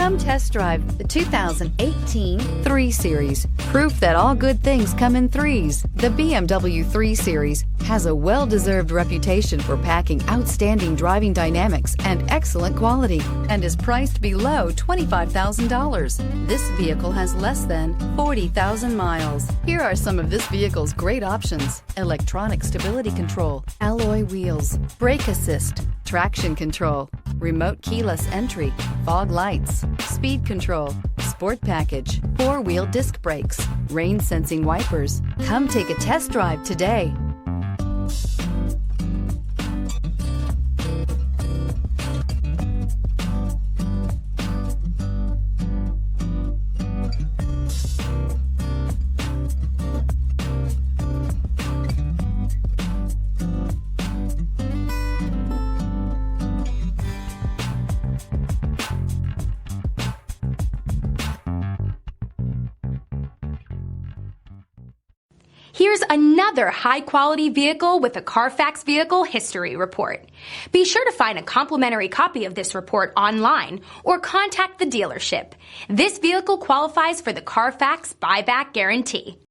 Come test drive the 2018 3 Series. Proof that all good things come in threes. The BMW 3 Series has a well-deserved reputation for packing outstanding driving dynamics and excellent quality, and is priced below $25,000. This vehicle has less than 40,000 miles. Here are some of this vehicle's great options: electronic stability control, alloy wheels, brake assist, traction control, remote keyless entry, fog lights, speed control, sport package, 4-wheel disc brakes, rain sensing wipers. Come take a test drive today. Here's another high-quality vehicle with a Carfax Vehicle History Report. Be sure to find a complimentary copy of this report online or contact the dealership. This vehicle qualifies for the Carfax Buyback Guarantee.